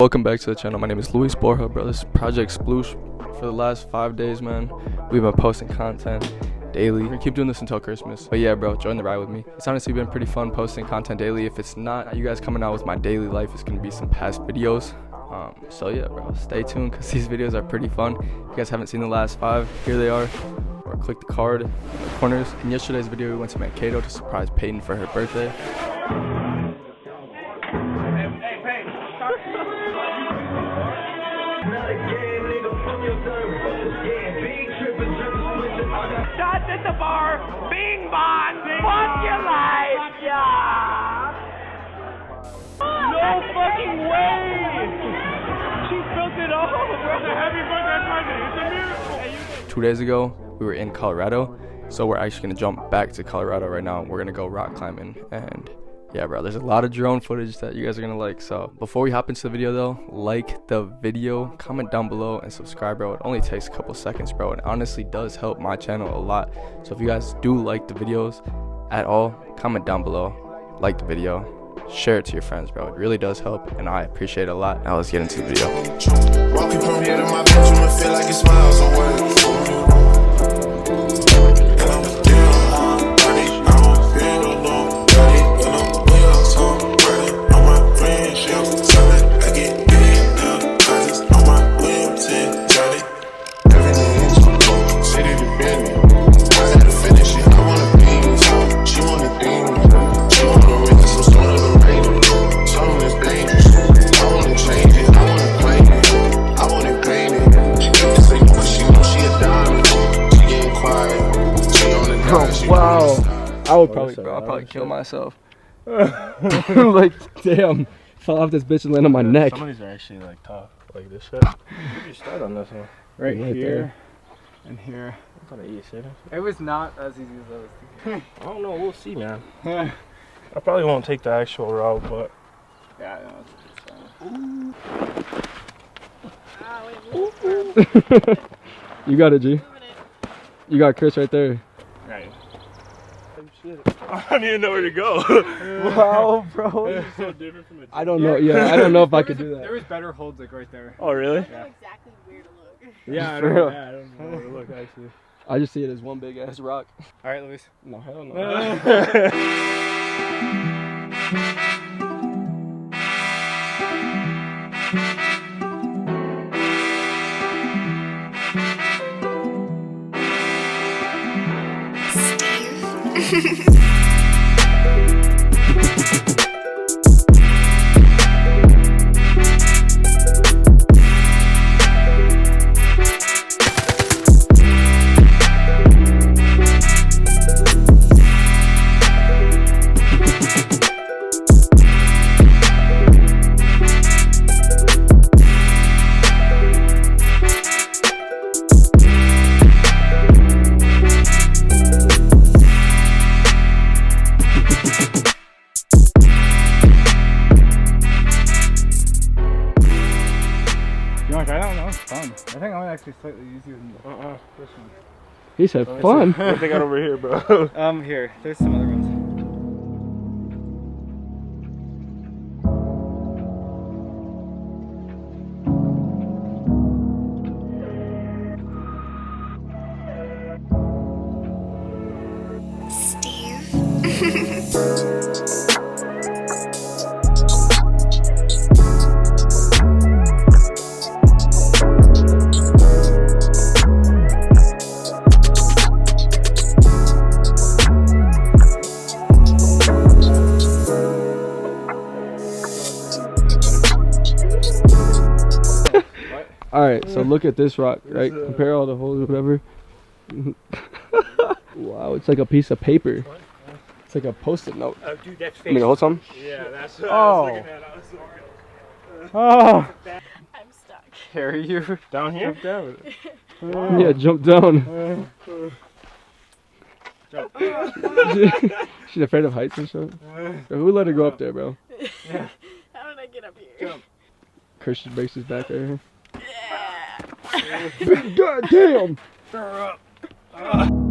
Welcome back to the channel. My name is Luis Borja, bro. This is ProjectSploosh. For the last 5 days, man, we've been posting content daily. We're gonna keep doing this until Christmas. But yeah, bro, join the ride with me. It's honestly been pretty fun posting content daily. If it's not you guys coming out with my daily life, it's gonna be some past videos. So yeah, bro, stay tuned because these videos are pretty fun. If you guys haven't seen the last 5, here they are. Or click the card in the corners. In yesterday's video, we went to Mankato to surprise Peyton for her birthday. Shots at the bar, bing bong, fuck your life, yeah. No fucking way! She built it all, bro. The heavy birthday party, it's a miracle. 2 days ago, we were in Colorado, so we're actually gonna jump back to Colorado right now. We're gonna go rock climbing, and yeah, bro, there's a lot of drone footage that you guys are gonna like. So before we hop into the video though, like the video, comment down below, and subscribe, bro. It only takes a couple seconds, bro. It honestly does help my channel a lot. So if you guys do like the videos at all, comment down below, like the video, share it to your friends, bro. It really does help, and I appreciate it a lot. Now let's get into the video. Walking from here to my bedroom, I feel like it's miles away. Wow, I would probably, bro, I'll probably kill myself. Like, damn, fell off this bitch and land on my neck. Some of these are actually like tough, like this shit. Where did you start on this one? Right Right here there. and here. That's not easy, shit. It was not as easy as I was thinking. I don't know, we'll see, man. I probably won't take the actual route, but Yeah, I know, it's fine. You got it, G. You got Chris right there. Right. I don't even know where to go. Wow, bro. It's so different from the I don't know. Yeah, I don't know if I could do There that. was better holds like right there. Oh, really? Yeah. Exactly where to look. Yeah, I For don't, real. yeah, I don't know where to look actually. I just see it as one big ass rock. All right, Luis. No, hell no. You want to try that one? That one's fun. I think that one actually slightly easier than this one. He said fun. What they got over here, bro? Here. There's some other ones. All right, so look at this rock, right? Compare all the holes or whatever. Wow, it's like a piece of paper. It's like a post-it note. Oh, dude, that's fake. I mean, hold some. Yeah, that's what I was looking at. I was sorry. Oh! I'm stuck. Carry you Down here? down. Yeah, jump down. She's afraid of heights and shit. Bro, who let her go up there, bro? How did I get up here? Christian breaks his back right here. Yeah. God damn! Stir her up.